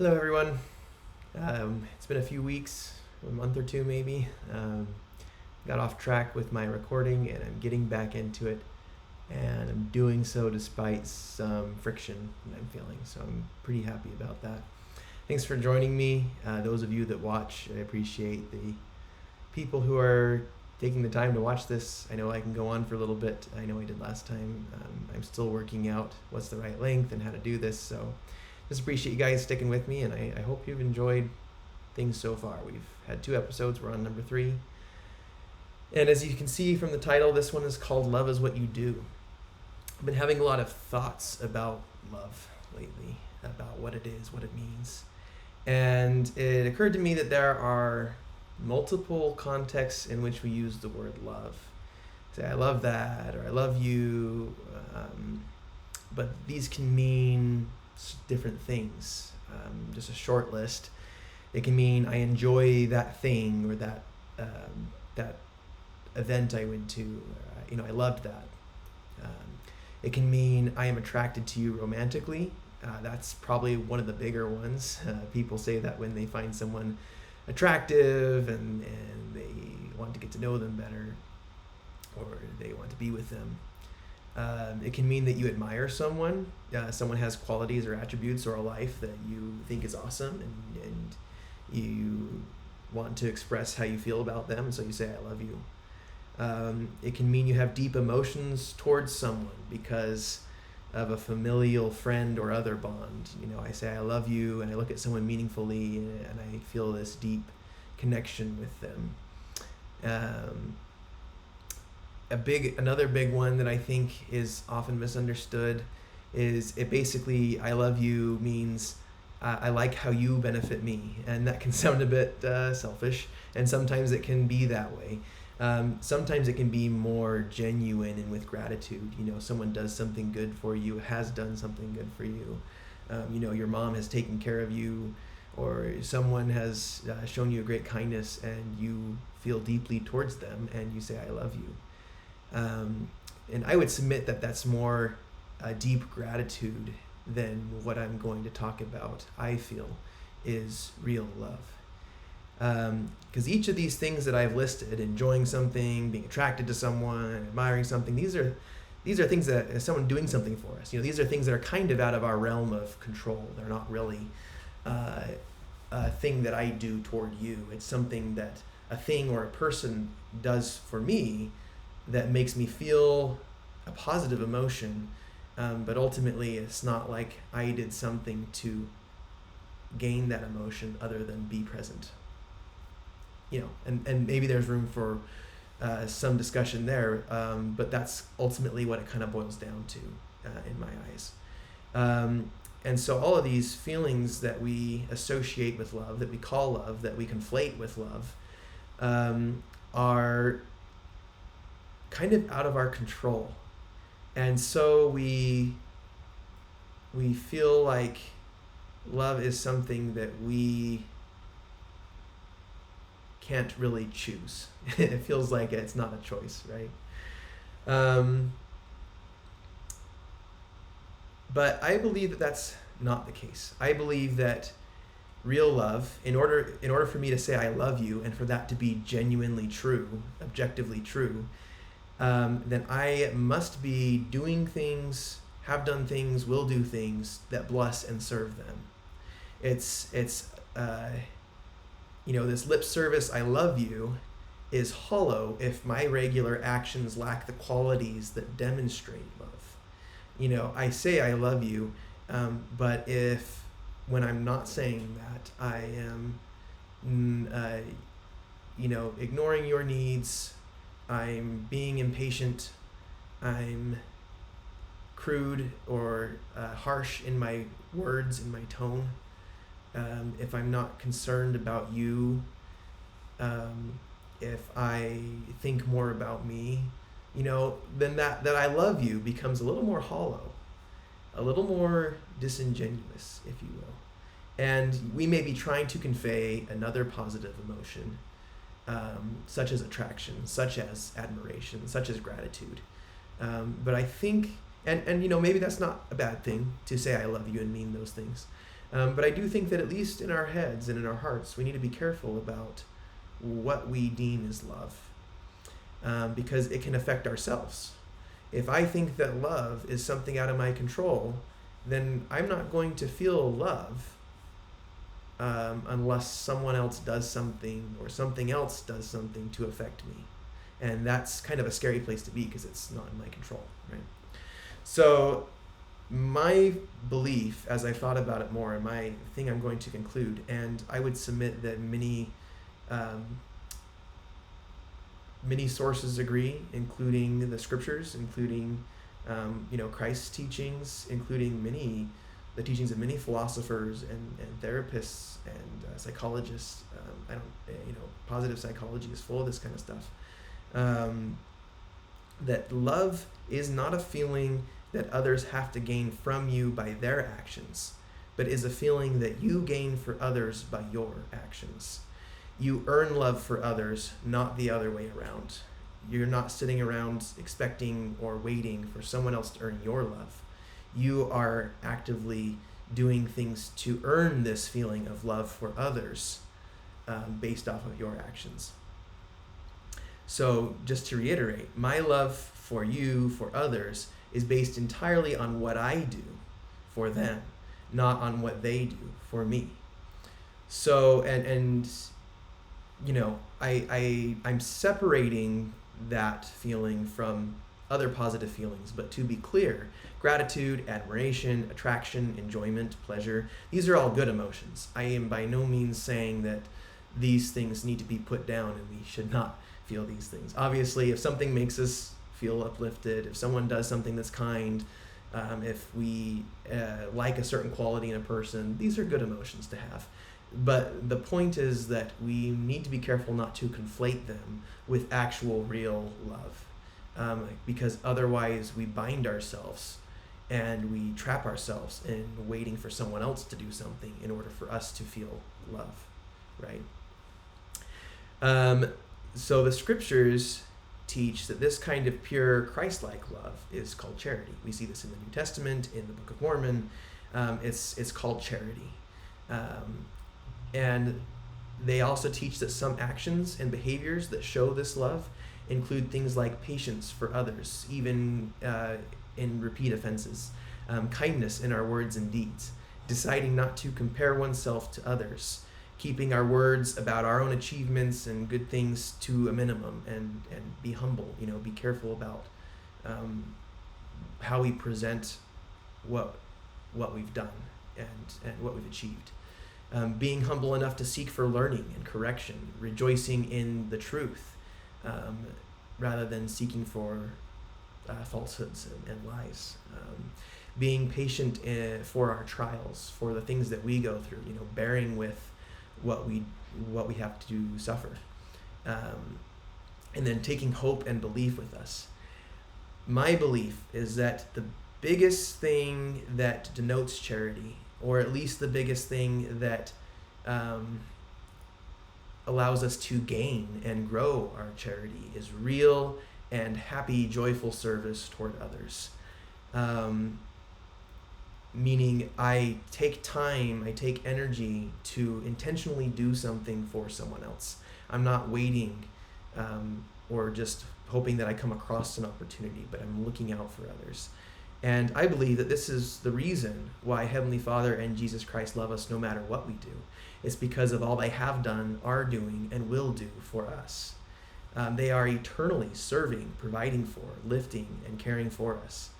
Hello, everyone. It's been a few weeks, a month or two maybe. Got off track with my recording and I'm getting back into it. And I'm doing so despite some friction that I'm feeling. So I'm pretty happy about that. Thanks for joining me. Those of you that watch, I appreciate the people who are taking the time to watch this. I know I can go on for a little bit. I know I did last time. I'm still working out what's the right length and how to do this. So just appreciate you guys sticking with me, and I hope you've enjoyed things so far. We've had 2 episodes. We're on number 3. And as you can see from the title, this one is called Love is What You Do. I've been having a lot of thoughts about love lately, about what it is, what it means. And it occurred to me that there are multiple contexts in which we use the word love. Say, I love that, or I love you. But these can mean different things. Just a short list. It can mean I enjoy that thing or that event I went to. I loved that. It can mean I am attracted to you romantically. That's probably one of the bigger ones. People say that when they find someone attractive and they want to get to know them better, or they want to be with them. It can mean that you admire someone. Someone has qualities or attributes or a life that you think is awesome, and you want to express how you feel about them, so you say, I love you. It can mean you have deep emotions towards someone because of a familial friend or other bond. I say, I love you, and I look at someone meaningfully, and I feel this deep connection with them. Another big one that I think is often misunderstood is it basically, I love you means I like how you benefit me. And that can sound a bit selfish, and sometimes it can be that way. Sometimes it can be more genuine and with gratitude. Someone does something good for you, has done something good for you. Your mom has taken care of you, or someone has shown you a great kindness, and you feel deeply towards them, and you say, I love you. And I would submit that that's more deep gratitude than what I'm going to talk about, I feel, is real love. Because each of these things that I've listed, enjoying something, being attracted to someone, admiring something, these are things that someone doing something for us. These are things that are kind of out of our realm of control. They're not really a thing that I do toward you. It's something that a thing or a person does for me that makes me feel a positive emotion, but ultimately it's not like I did something to gain that emotion other than be present. And maybe there's room for some discussion there, but that's ultimately what it kind of boils down to in my eyes. And so all of these feelings that we associate with love, that we call love, that we conflate with love, are kind of out of our control. And so we feel like love is something that we can't really choose. It feels like it's not a choice, right? But I believe that that's not the case. I believe that real love, in order for me to say I love you, and for that to be genuinely true, objectively true, then I must be doing things, have done things, will do things that bless and serve them. It's this lip service, I love you, is hollow if my regular actions lack the qualities that demonstrate love. I say I love you, but if when I'm not saying that, I am, ignoring your needs, I'm being impatient, I'm crude or harsh in my words, in my tone, if I'm not concerned about you, if I think more about me, then that I love you becomes a little more hollow, a little more disingenuous, if you will. And we may be trying to convey another positive emotion, such as attraction, such as admiration, such as gratitude. But I think, and maybe that's not a bad thing to say I love you and mean those things. But I do think that at least in our heads and in our hearts, we need to be careful about what we deem as love, because it can affect ourselves. If I think that love is something out of my control, then I'm not going to feel love unless someone else does something or something else does something to affect me. And that's kind of a scary place to be because it's not in my control, right? So my belief, as I thought about it more, and my thing I'm going to conclude, and I would submit that many sources agree, including the scriptures, including Christ's teachings, including the teachings of many philosophers and therapists and psychologists. Positive psychology is full of this kind of stuff. That love is not a feeling that others have to gain from you by their actions, but is a feeling that you gain for others by your actions. You earn love for others, not the other way around. You're not sitting around expecting or waiting for someone else to earn your love. You are actively doing things to earn this feeling of love for others based off of your actions. So just to reiterate, my love for you, for others, is based entirely on what I do for them, not on what they do for me. So, I'm separating that feeling from other positive feelings, but to be clear, gratitude, admiration, attraction, enjoyment, pleasure, these are all good emotions. I am by no means saying that these things need to be put down and we should not feel these things. Obviously, if something makes us feel uplifted, if someone does something that's kind, if we like a certain quality in a person, these are good emotions to have. But the point is that we need to be careful not to conflate them with actual real love, because otherwise we bind ourselves and we trap ourselves in waiting for someone else to do something in order for us to feel love, right? So the scriptures teach that this kind of pure Christ-like love is called charity. We see this in the New Testament, in the Book of Mormon. It's called charity. And they also teach that some actions and behaviors that show this love include things like patience for others, even in repeat offenses, kindness in our words and deeds, deciding not to compare oneself to others, keeping our words about our own achievements and good things to a minimum, and be humble, be careful about how we present what we've done and what we've achieved. Being humble enough to seek for learning and correction, rejoicing in the truth, rather than seeking for falsehoods and lies. Being patient for our trials, for the things that we go through, bearing with what we have to suffer, and then taking hope and belief with us. My belief is that the biggest thing that denotes charity, or at least the biggest thing that allows us to gain and grow our charity, is real and happy, joyful service toward others. Meaning I take time, I take energy to intentionally do something for someone else. I'm not waiting or just hoping that I come across an opportunity, but I'm looking out for others. And I believe that this is the reason why Heavenly Father and Jesus Christ love us no matter what we do. It's because of all they have done, are doing, and will do for us. They are eternally serving, providing for, lifting, and caring for us.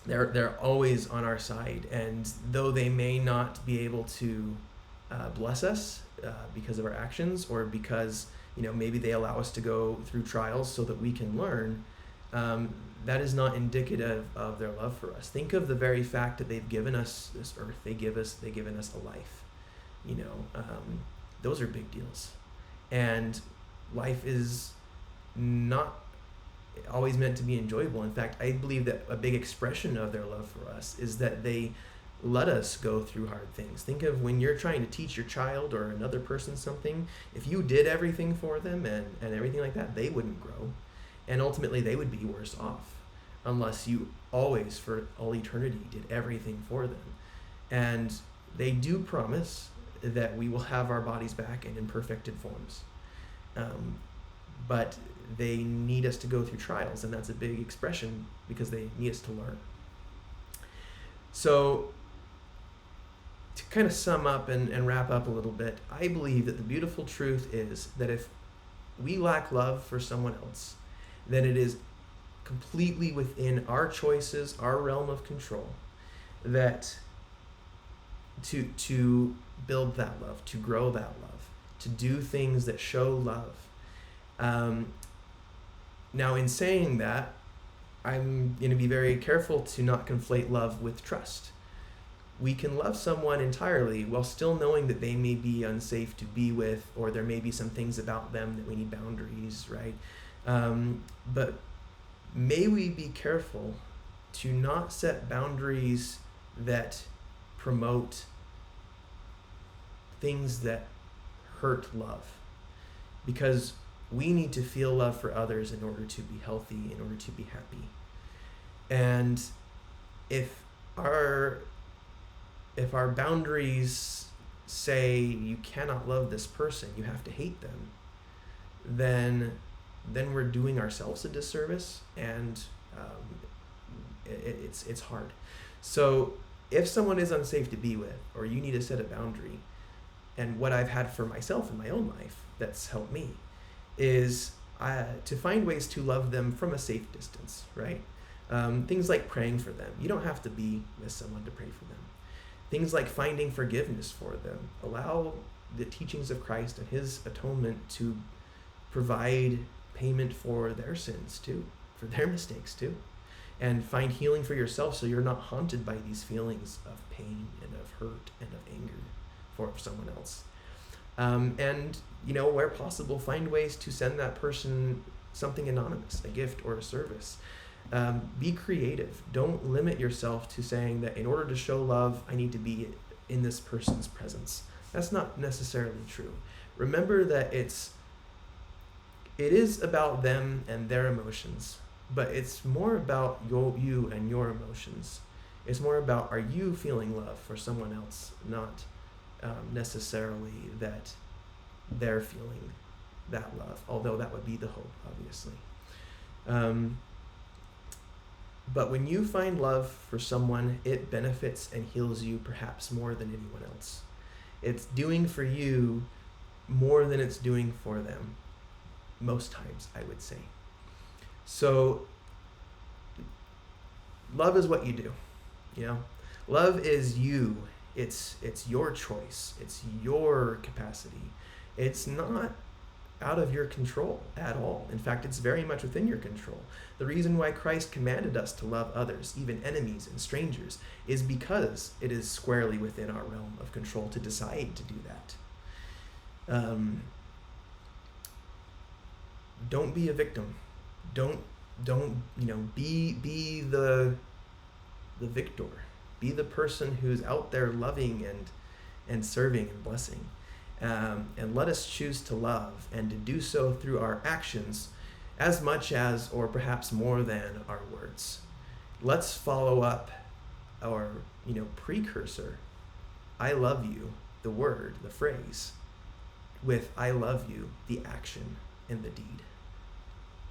They're always on our side, and though they may not be able to bless us because of our actions, or because maybe they allow us to go through trials so that we can learn, that is not indicative of their love for us. Think of the very fact that they've given us this earth. They've given us a life. Those are big deals, and life is not always meant to be enjoyable. In fact, I believe that a big expression of their love for us is that they let us go through hard things. Think of when you're trying to teach your child or another person something. If you did everything for them and everything like that, they wouldn't grow, and ultimately they would be worse off unless you always, for all eternity, did everything for them. And they do promise that we will have our bodies back and in perfected forms. But they need us to go through trials, and that's a big expression because they need us to learn. So, to kind of sum up and wrap up a little bit, I believe that the beautiful truth is that if we lack love for someone else, then it is completely within our choices, our realm of control, that to build that love, to grow that love, to do things that show love. Now, in saying that, I'm going to be very careful to not conflate love with trust. We can love someone entirely while still knowing that they may be unsafe to be with, or there may be some things about them that we need boundaries, right? But may we be careful to not set boundaries that promote things that hurt love, because we need to feel love for others in order to be healthy, in order to be happy. And if our boundaries say you cannot love this person, you have to hate them, then we're doing ourselves a disservice, and it's hard. So if someone is unsafe to be with, or you need to set a boundary, and what I've had for myself in my own life that's helped me is to find ways to love them from a safe distance, right? Things like praying for them. You don't have to be with someone to pray for them. Things like finding forgiveness for them. Allow the teachings of Christ and his atonement to provide payment for their sins too, for their mistakes too. And find healing for yourself so you're not haunted by these feelings of pain and of hurt and of anger for someone else. And, where possible, find ways to send that person something anonymous, a gift or a service. Be creative. Don't limit yourself to saying that in order to show love, I need to be in this person's presence. That's not necessarily true. Remember that it is about them and their emotions, but it's more about you and your emotions. It's more about, are you feeling love for someone else, not necessarily that they're feeling that love, although that would be the hope, obviously. But when you find love for someone, it benefits and heals you perhaps more than anyone else. It's doing for you more than it's doing for them, most times, I would say. So, love is what you do, Love is you. It's your choice. It's your capacity. It's not out of your control at all. In fact, it's very much within your control. The reason why Christ commanded us to love others, even enemies and strangers, is because it is squarely within our realm of control to decide to do that. Don't be a victim. Don't be the victor. Be the person who's out there loving and serving and blessing. And let us choose to love, and to do so through our actions as much as, or perhaps more than, our words. Let's follow up our precursor, I love you, the word, the phrase, with I love you, the action and the deed.